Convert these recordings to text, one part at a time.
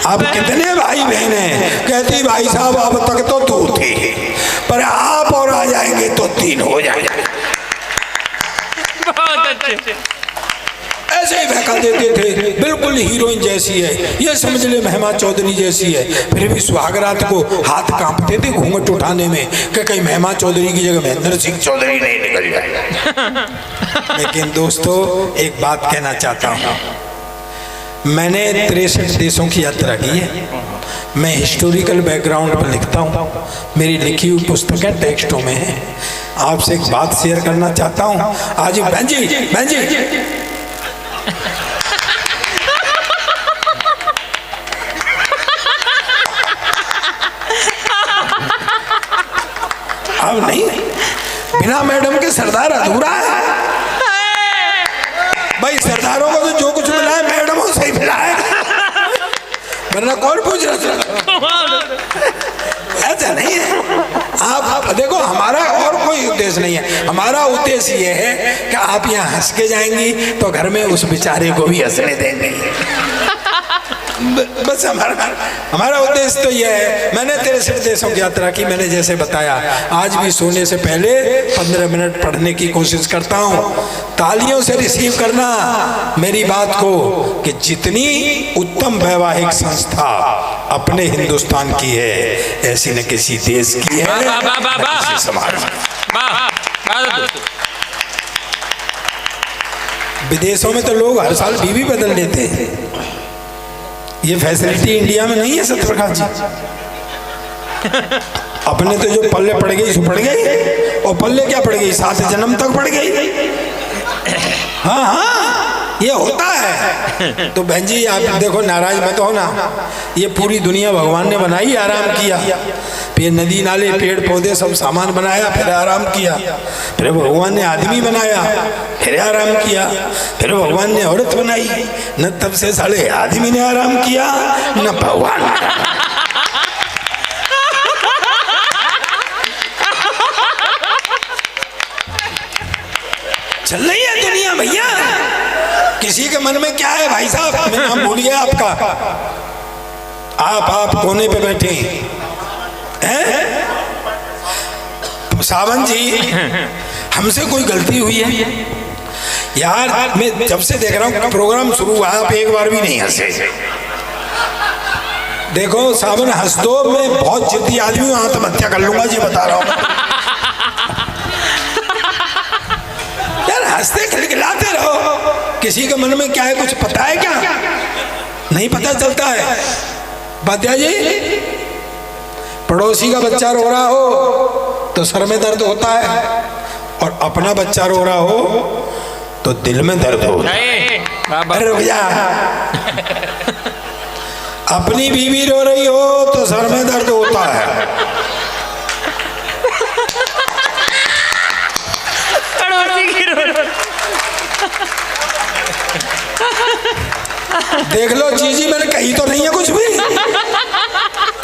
अब कितने भाई बहन हैं? कहती भाई साहब अब तक तो 2 थे, पर आप और आ जाएंगे तो 3 हो जाएंगे। बहुत अच्छे। ऐसे ही बहका देते थे, बिल्कुल हीरोइन जैसी है, ये समझ ले महिमा चौधरी जैसी है। फिर भी सुहागरात को हाथ कांपते थे घूंघट उठाने में कि कहीं महिमा चौधरी की जगह महेंद्र सिंह चौधरी नहीं निकल जाए। लेकिन दोस्तों एक बात कहना चाहता हूँ, मैंने 63 देशों की यात्रा की है। मैं हिस्टोरिकल बैकग्राउंड पर लिखता हूँ, मेरी लिखी हुई पुस्तकें टेक्स्टों में है। आपसे एक बात शेयर करना चाहता हूँ। आज बहन जी अब नहीं, बिना मैडम के सरदार अधूरा है भाई। सरदारों को तो जो कुछ मिला है मैडमों से ही मिला है, वरना कौन पूछ रहा था? ऐसा नहीं है। आप देखो, हमारा और कोई उद्देश्य नहीं है। हमारा उद्देश्य ये है कि आप यहाँ हंस के जाएंगी तो घर में उस बेचारे को भी हंसने देंगे। बस हमारा उद्देश्य तो यह है। मैंने 63 देशों की यात्रा की। मैंने जैसे बताया, आज भी सोने से पहले 15 मिनट पढ़ने की कोशिश करता हूँ। तालियों से रिसीव करना मेरी बात को कि जितनी उत्तम वैवाहिक संस्था अपने हिंदुस्तान की है, ऐसी न किसी देश की है, किसी समाज। विदेशों में तो लोग हर साल बीवी बदल लेते हैं। ये फैसिलिटी इंडिया में नहीं है सत्यप्रकाश जी। अपने तो जो पल्ले पड़ गई सो पड़ गई, और पल्ले क्या पड़ गई, 7 जन्म तक पड़ गई। हाँ हाँ, ये होता है। तो बहन जी आप देखो, नाराज मत हो ना। ये पूरी दुनिया भगवान ने बनाई, आराम किया, फिर नदी नाले पेड़ पौधे सब सामान बनाया, फिर आराम किया। फिर भगवान ने आदमी बनाया, फिर आराम किया। फिर भगवान ने औरत बनाई, न तब से साले आदमी ने आराम किया न भगवान ने। चल रही है दुनिया भैया। किसी के मन में क्या है भाई साहब, मैं नाम भूल गया आपका। आप कोने पे बैठे हैं। सावन जी, हमसे कोई गलती हुई है यार? मैं जब से देख रहा हूँ प्रोग्राम शुरू हुआ, आप एक बार भी नहीं हंसे। देखो सावन हंस दो, मैं बहुत जिद्दी आदमी हूँ, आत्महत्या कर लूंगा जी, बता रहा हूँ। यार हंसते खिलखिलाते रहो। किसी के मन में क्या है कुछ पता है क्या? नहीं पता चलता है। बात्या जी, पड़ोसी का बच्चा रो रहा हो तो सर में दर्द होता है, और अपना बच्चा रो रहा हो तो दिल में दर्द होता है। अरे रुक जा। अपनी बीवी रो रही हो तो सर में दर्द होता है, देख लो जीजी, मैंने कही तो नहीं है कुछ भी।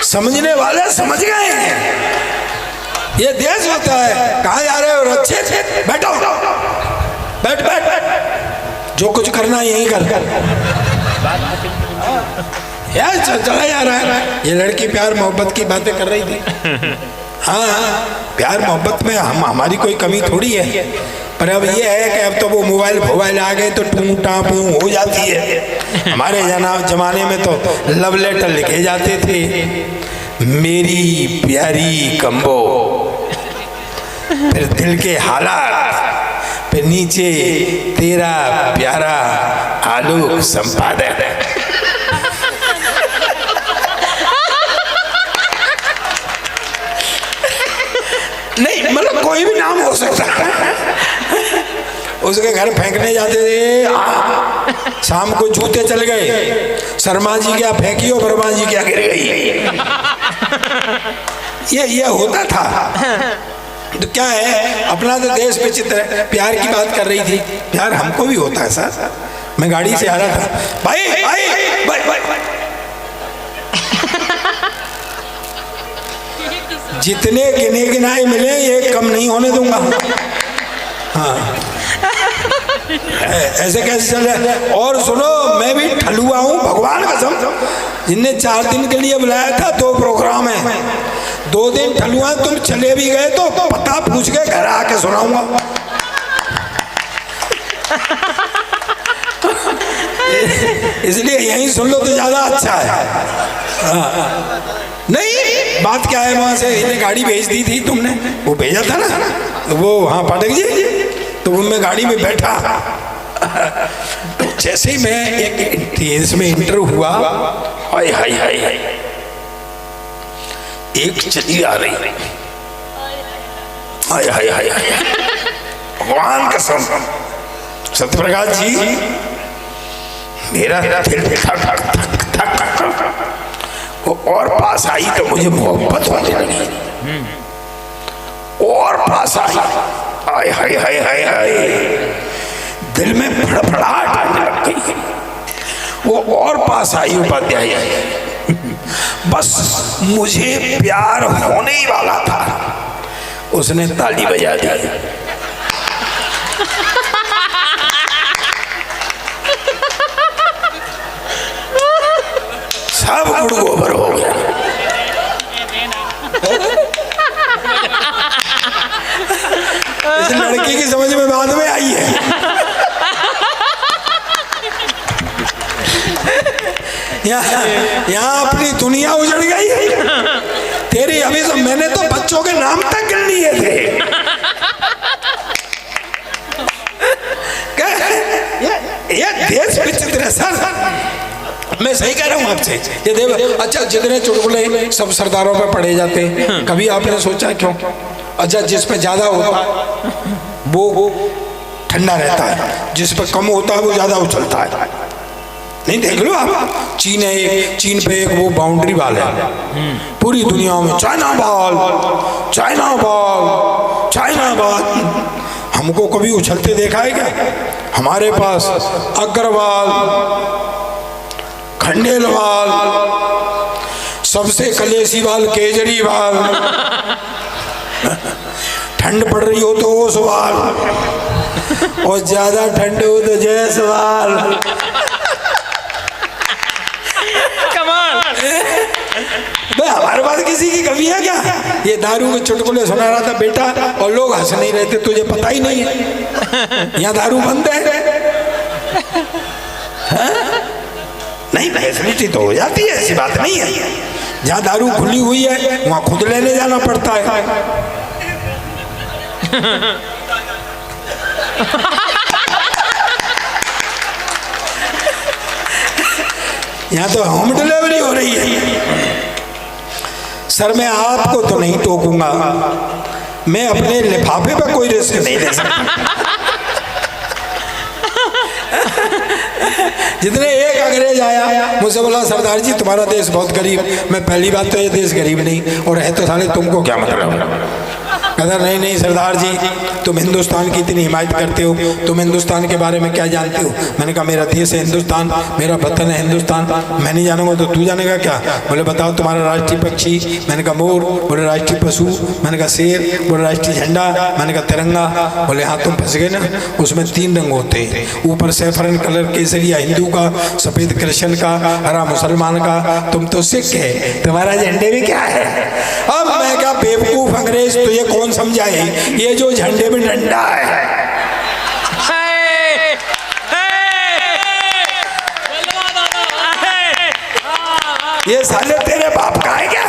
समझने वाले समझ गए हैं। ये देश होता है। कहाँ जा रहे हो? अच्छे से बैठो, बैठ बैठ, जो कुछ करना यही कर। यार चला जा रहा है। ये लड़की प्यार मोहब्बत की बातें कर रही थी। हाँ, प्यार मोहब्बत में हमारी कोई कमी थोड़ी है, पर अब ये है कि अब तो वो मोबाइल आ गए तो टू टापू हो जाती है। हमारे जमाने में तो लव लेटर लिखे जाते थे, मेरी प्यारी कम्बो, फिर दिल के हालात, फिर नीचे तेरा प्यारा आलोक संपादक। नहीं मतलब कोई भी नाम हो सकता है। उसके घर फेंकने जाते थे, शाम को जूते चल गए, शर्मा जी क्या फेंकी और वर्मा जी क्या गिर गई। ये होता था। तो क्या है, अपना तो देश विचित्र है। प्यार की बात कर रही थी, प्यार हमको भी होता है सर। मैं गाड़ी से आ रहा था, भाई भाई भाई भाई, जितने गिने गिनाए मिले ये कम नहीं होने दूंगा। हाँ, ऐसे कैसे चल रहा है? और सुनो, मैं भी ठलुआ हूँ भगवान कसम। जिनने 4 दिन के लिए बुलाया था 2 प्रोग्राम है, 2 दिन ठलुआ तुम चले भी गए तो पता पूछ के घर आके सुनाऊंगा। इसलिए यहीं सुन लो तो ज्यादा अच्छा है। नहीं बात क्या है, वहां से इन्हें गाड़ी भेज दी थी तुमने, वो भेजा था ना, वो हाँ पाठक जी, तो मैं गाड़ी में बैठा, तो जैसे ही मैं एक इसमें इंटर हुआ, हाय हाय हाय हाय, एक चली आ रही, हाय हाय हाय हाय, भगवान कसम सत्यप्रकाश जी, मेरा दिल धक धक धक, वो और पास आई तो मुझे मोहब्बत होने लगी, और पास आई, हाय हाय हाय हाय हाय, दिल में फड़फड़ाहट आने लग गई। वो और पास आई उपाध्याय, बस मुझे प्यार होने ही वाला था, उसने ताली बजा दी। सब गुड़ गोबर हो गया। इस लड़की की समझ में बाद में आई है। यहाँ अपनी दुनिया उजड़ गई तेरी। अभी तो मैंने तो बच्चों के नाम तक गिन लिए थे। ये देश विचित्र है सर, मैं सही कह रहा हूँ आपसे। ये देव अच्छा, जितने चुटकुले सब सरदारों पे पढ़े जाते हैं, कभी आपने सोचा क्यों? अच्छा, जिस पे ज्यादा होता है वो ठंडा रहता है, जिस पे कम होता है वो ज्यादा उछलता है। नहीं देख लो आप, चीन है एक, चीन पे एक वो बाउंड्री वाल है, पूरी दुनिया में China ball China ball China ball. हमको कभी उछलते देखा है क्या? हमारे पास अग्रवाल, खंडेलवाल, सबसे कलेसीवाल केजरीवाल, ठंड पड़ रही हो तो ओसवाल, और ज्यादा ठंड हो तो जयसवाल। कमाल। हमारे पास किसी की कमी है क्या? ये दारू के चुटकुले सुना रहा था बेटा, और लोग हंस नहीं रहे थे, तुझे पता ही नहीं है यहाँ दारू बंद है। नहीं फैसिलिटी तो हो जाती है, ऐसी बात नहीं है। जहाँ दारू खुली हुई है वहाँ खुद लेने जाना पड़ता है। यहाँ तो होम डिलीवरी हो रही है। सर मैं आपको तो नहीं टोकूंगा, मैं अपने लिफाफे पर कोई रिस्क नहीं ले सकता। जितने एक अंग्रेज आया मुझसे बोला सरदार जी तुम्हारा देश बहुत गरीब। मैं पहली बात तो ये देश गरीब नहीं, और है तो साले तुमको क्या मतलब? कहता नहीं नहीं सरदार जी, तुम हिंदुस्तान की इतनी हिमायत करते हो, तुम हिंदुस्तान के बारे में क्या जानते हो? मैंने कहा मेरा देश है हिंदुस्तान, मेरा वतन है हिंदुस्तान, मैं नहीं जानूंगा तो तू जानेगा क्या? बोले बताओ तुम्हारा राष्ट्रीय पक्षी? मैंने कहा मोर। बोले राष्ट्रीय पशु? मैंने कहा शेर। बोले राष्ट्रीय झंडा? मैंने कहा तिरंगा। बोले हाँ तुम फंस गए ना, उसमें 3 रंग होते हैं, ऊपर सैफरन कलर केसरिया हिंदू का, सफेद कृष्ण का, हरा मुसलमान का, तुम तो सिख है, तुम्हारा झंडे में क्या है? अब मैं क्या बेवकूफ अंग्रेज, तो ये कौन समझाए ये जो झंडे में डंडा है। ये साले तेरे बाप का है क्या?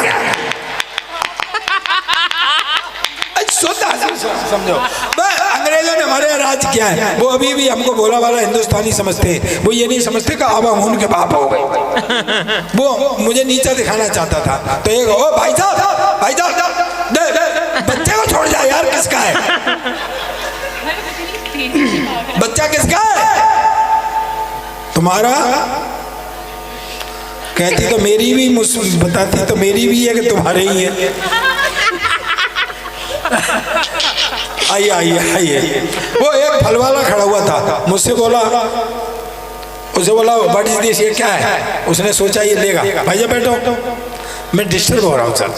समझो, अंग्रेजों ने हमारे राज किया है, वो अभी भी हमको भोला वाला हिंदुस्तानी समझते हैं। वो ये नहीं समझते कि अब हम उनके बाप हो गए। वो मुझे नीचा दिखाना चाहता था, तो एक ओ भाई साहब बच्चे को छोड़ जा यार, किसका है बच्चा? किसका है? तुम्हारा? कहती तो मेरी भी, बताती तो मेरी भी है कि तुम्हारे ही है। आइए आइए आइए। वो एक फल वाला खड़ा हुआ था, मुझसे बोला, उसे बोला व्हाट इज दिस, ये क्या है? उसने सोचा ये लेगा। भाई बैठो, मैं डिस्टर्ब हो रहा हूँ सर।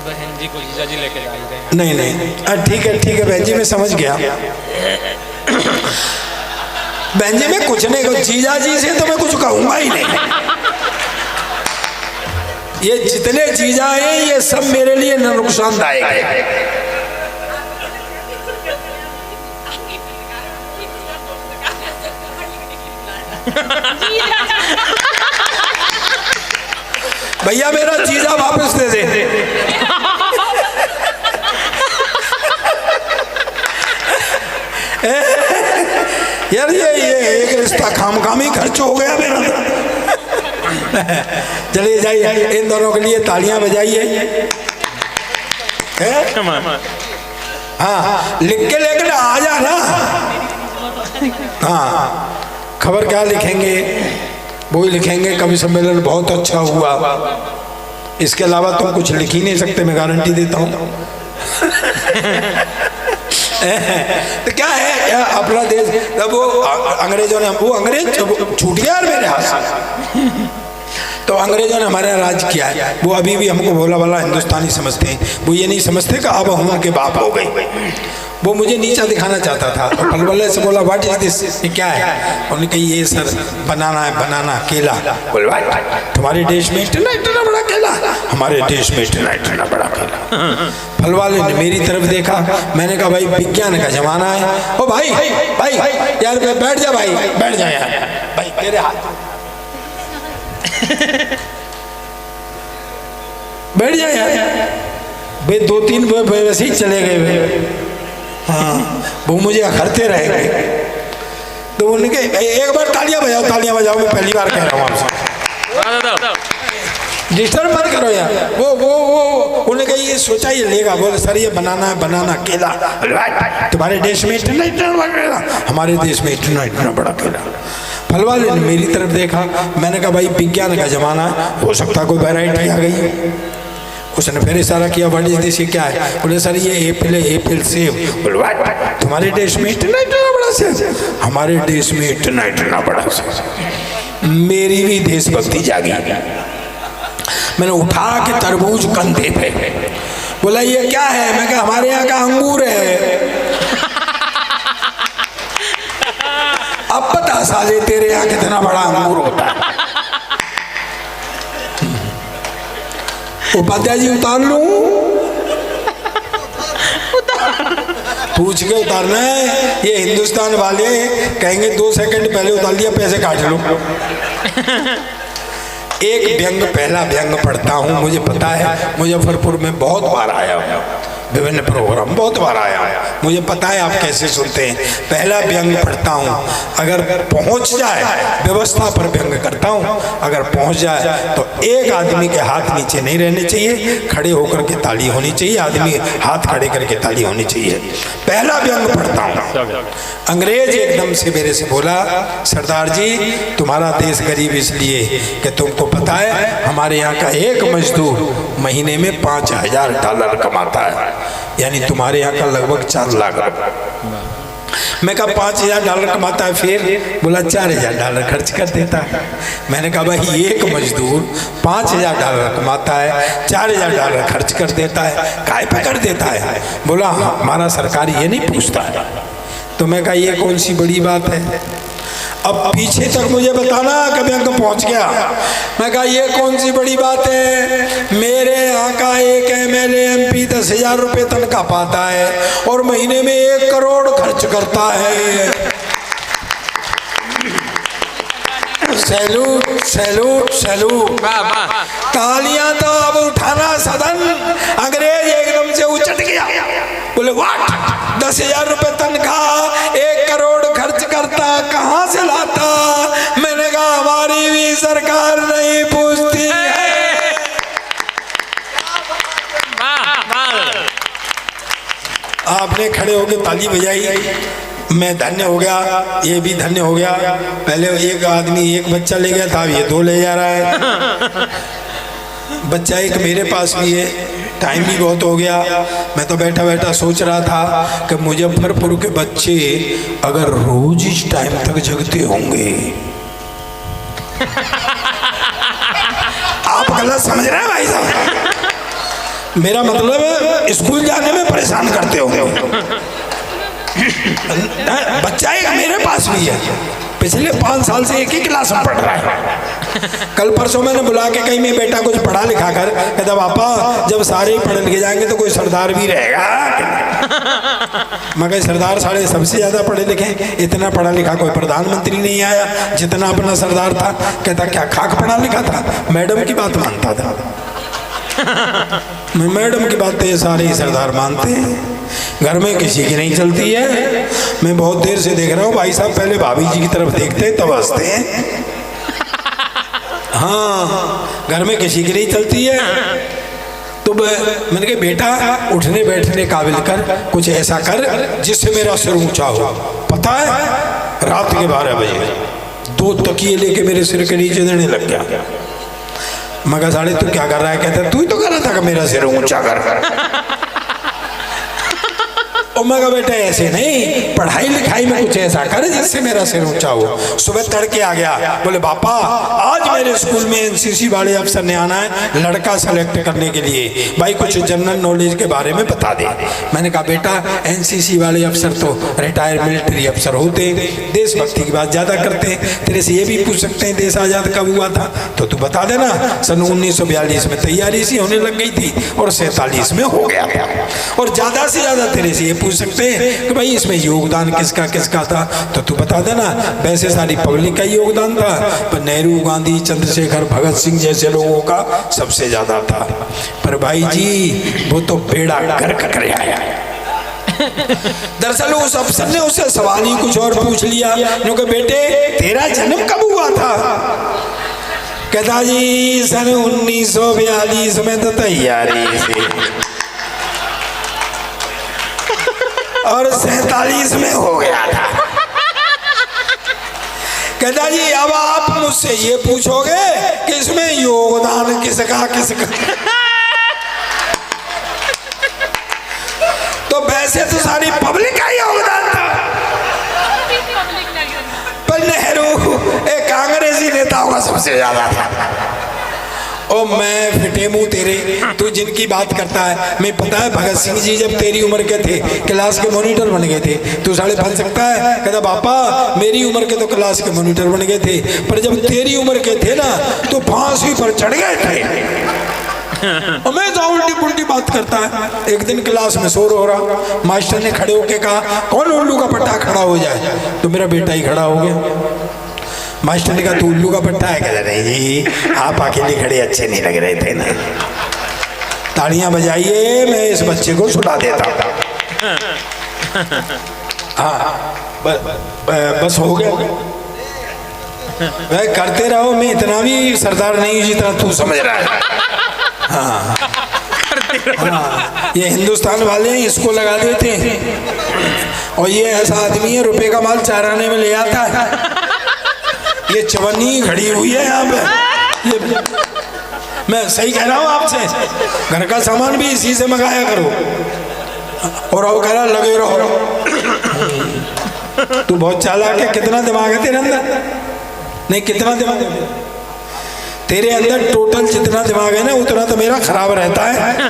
बहन जी को जीजा जी लेके आई रहे हैं। नहीं नहीं ठीक है बहन जी, मैं समझ गया। बहन जी मैं कुछ नहीं कहूँ, जीजा जी से तो मैं कुछ कहूंगा ही नहीं। ये जितने जीजा हैं ये सब मेरे लिए नुकसानदायक है। भैया मेरा जीजा वापस दे दे। यार ये एक रिश्ता खामखामी खर्च हो गया मेरा। चलिए जाइए, इन दोनों के लिए तालियां बजाइए। हाँ लिख के लेकर आ जाना। हाँ खबर क्या लिखेंगे, वो लिखेंगे कवि सम्मेलन बहुत अच्छा हुआ। इसके अलावा तुम कुछ लिख ही नहीं सकते, मैं गारंटी देता हूँ। तो क्या है, क्या अपना देश, जब वो अंग्रेजों ने, वो अंग्रेज छूट गया यार मेरे हाथ से। तो अंग्रेजों ने हमारे यहाँ राज किया है, वो अभी भी हमको भोला भाला हिंदुस्तानी समझते हैं। वो ये नहीं समझते कि अब हम उनके बाप हो गए। वो मुझे नीचा दिखाना चाहता था। और पलवल्ले से बोला व्हाट इज दिस, ये क्या है? उन्होंने कहा ये सर बनाना है, बनाना केला। बोले तुम्हारे देश में इतना इतना बड़ा केला, हमारे देश में इतना इतना बड़ा केला। फलवाले ने मेरी तरफ देखा, मैंने कहा भाई विज्ञान का जमाना है। ओ भाई भाई यार बैठ जा भाई, बैठ जा यार भाई, तेरे हाथ बैठ जा यार। भाई 2-3 वैसे ही चले गए। हाँ वो मुझे अखरते रहेंगे। तो उन्होंने कहा एक बार तालियां बजाओ, तालियां बजाओ, मैं पहली बार कह रहा हूँ आपसे, डिस्टर्ब मत करो यार। वो उन्होंने कहा ये सोचा ये लेगा। बोले सर ये बनाना है, बनाना केला। तुम्हारे देश में इतना इतना बड़ा केला, हमारे देश में इतना इतना बड़ा केला। फलवाले ने मेरी तरफ देखा, मैंने कहा भाई विज्ञान का जमाना है, हो सकता कोई वैरायटी आ गई। उसने फिर इशारा किया व्हाट इज दिस, ये क्या है? बोले सर ये एप्पल है, एप्पल सेब। तुम्हारे देश में इतना इतना बड़ा सेब, हमारे देश में इतना इतना बड़ा सेब। मेरी भी देशभक्ति जागी। मैंने उठा के तरबूज कंधे पे, बोला ये क्या है? मैं कहा हमारे यहाँ का अंगूर है। अब बता साले तेरे यहाँ कितना बड़ा अंगूर होता है। उपाध्याय जी उतार लूं? पूछ के उतारना है। ये हिंदुस्तान वाले कहेंगे 2 सेकंड पहले उतार दिया, पैसे काट लो। एक व्यंग, पहला व्यंग पढ़ता हूँ। मुझे पता है मुजफ्फरपुर में बहुत बार आया हूँ, विभिन्न प्रोग्राम बहुत बार आया हूँ, मुझे पता है आप कैसे सुनते हैं। पहला व्यंग पढ़ता हूँ, अगर पहुँच जाए, व्यवस्था पर व्यंग करता हूँ, अगर पहुँच जाए तो एक आदमी के हाथ नीचे नहीं रहने चाहिए, खड़े होकर के ताली होनी चाहिए। आदमी हाथ खड़े करके ताली होनी चाहिए। पहला व्यंग पढ़ता हूँ। अंग्रेज एकदम से मेरे से बोला सरदार जी तुम्हारा देश गरीब इसलिए कि तुमको पता है हमारे यहाँ का एक मजदूर महीने में $5000 कमाता है, यानी तुम्हारे यहाँ का लगभग 4 लाख। मैं कहा $5000 कमाता है, फिर बोला $4000 खर्च कर देता है। मैंने कहा भाई एक मजदूर $5000 कमाता है, $4000 खर्च कर देता है, काय पे कर देता है? बोला हमारा सरकार ये नहीं पूछता है। तो मैं कहा ये कौन सी बड़ी बात है? अब पीछे तक मुझे बताना कभी अंक पहुंच गया। मैं कहा ये कौन सी बड़ी बात है? मेरे यहाँ का एक MLA MP 10,000 रुपये तनख्वाह पाता है और महीने में 1 करोड़ खर्च करता है। सैल्यूट सैल्यूट सैल्यूट, तालियां तो अब उठाना सदन। अंग्रेज एकदम से उचट गया, बोले व्हाट, 10,000 रुपये तनख्वाह, 1 करोड़ खर्च करता, कहाँ से लाता? मैंने कहा हमारी भी सरकार नहीं पूछती है। आपने खड़े होकर ताली बजाई, मैं धन्य हो गया, ये भी धन्य हो गया। पहले एक आदमी एक बच्चा ले गया था, अब ये 2 ले जा रहा है। बच्चा एक मेरे पास भी है। टाइम भी बहुत हो गया। मैं तो बैठा बैठा सोच रहा था कि मुजफ्फरपुर के बच्चे अगर रोज इस टाइम तक जगते होंगे। आप गलत समझ रहे हैं भाई साहब, मेरा मतलब है स्कूल जाने में परेशान करते होंगे। बच्चा एक मेरे पास भी है, पिछले 5 साल से एक ही क्लास में पढ़ रहा है। कल परसों मैंने बुला के कहीं मैं बेटा कुछ पढ़ा लिखा कर, कहता पापा जब सारे ही पढ़ लिखे जाएंगे तो कोई सरदार भी रहेगा। मगर सरदार सारे सबसे ज्यादा पढ़े लिखे, इतना पढ़ा लिखा कोई प्रधानमंत्री नहीं आया जितना अपना सरदार था। कहता क्या खाक पढ़ा लिखा था, मैडम की बात मानता था। मैं मैडम की बात तो ये सारे ही सरदार मानते हैं, घर में किसी की नहीं चलती है। मैं बहुत देर से देख रहा हूँ भाई साहब, पहले भाभी जी की तरफ देखते हैं तब हंसते हैं। हाँ, घर में किसी की नहीं चलती है। तो मैंने कहा बेटा उठने बैठने काबिल कर, कुछ ऐसा कर जिससे मेरा सिर ऊंचा हो। पता है रात के 12 बजे 2 तकिए लेके मेरे सिर के नीचे देने लग गया। मगर साढ़े तू क्या कर रहा है? कहता तू ही तो कर रहा था कि मेरा सिर ऊंचा कर। और मैं कहा बेटा ऐसे नहीं, पढ़ाई लिखाई में कुछ ऐसा कर जिससे मेरा सिर ऊंचा हो। सुबह तड़के आ गया, बोले पापा आज मेरे स्कूल में एनसीसी वाले अफसर ने आना है लड़का सेलेक्ट करने के लिए, भाई कुछ जनरल नॉलेज के बारे में बता दे। मैंने कहा बेटा एनसीसी वाले अफसर तो रिटायर्ड मिलिट्री अफसर होते, देशभक्ति की बात ज्यादा करते, तेरे से ये भी पूछ सकते हैं देश आजाद कब हुआ था, तो तू बता देना। सन 1942 में तैयारी सी होने लग गई थी और 47 में हो गया। और ज्यादा से ज्यादा तेरे से ये पूछ सकते हैं कि भाई इसमें योगदान किसका किसका था, तो तू बता देना। वैसे सारी पब्लिक का योगदान था, पर नेहरू, गांधी, चंद्रशेखर, भगत सिंह जैसे लोगों का सबसे ज्यादा था। पर भाई जी वो तो बेड़ा गर्क कर आया। दरअसल उस अफसर ने उससे सवाल ही कुछ और पूछ लिया, क्योंकि बेटे तेरा जन्म कब हुआ था? कहता जी सन 1942 में तो तैयारी थी और 47 में हो गया था। कहता जी अब आप मुझसे ये पूछोगे कि इसमें योगदान किसका किसका? तो वैसे तो सारी पब्लिक का योगदान था, पर नेहरू एक कांग्रेसी नेताओं का सबसे ज्यादा था। ओ मैं फिटे मुंह तेरे, तू जिनकी बात करता है। मैं पता है भगत सिंह जी जब तेरी उम्र के थे क्लास के मॉनिटर बन गए थे, तू साढ़े बन सकता है? कहता पापा मेरी उम्र के तो क्लास के मॉनिटर बन गए थे, पर जब तेरी उम्र के थे ना तो फांसी पर चढ़ गए थे। और मैं तो उल्टी पुल्टी बात करता है। एक दिन क्लास में शोर हो रहा, मास्टर ने खड़े होके कहा कौन उल्लू का पट्टा खड़ा हो जाए, तो मेरा बेटा ही खड़ा हो गया। मास्टर ने कहा तू उल्लू का पट्टा है? कहता नहीं जी आप अकेले खड़े अच्छे नहीं लग रहे थे ना, तालियां बजाइए मैं इस बच्चे को सुला देता हूँ। हाँ बस हो गया। वह करते रहो, मैं इतना भी सरदार नहीं जितना तू समझ रहा है। हाँ हाँ, ये हिंदुस्तान वाले हैं, इसको लगा देते हैं। और ये ऐसा आदमी है रुपए का माल 4 आने में ले आता है। ये चवन्नी खड़ी हुई है यहाँ पे। मैं सही कह रहा हूँ आपसे, घर का सामान भी इसी से मंगाया करो। और अब कह रहा लगे रहो। तू बहुत चालाक है। कितना दिमाग है तेरे अंदर? नहीं कितना दिमाग है तेरे अंदर? टोटल जितना दिमाग है ना उतना तो मेरा खराब रहता है।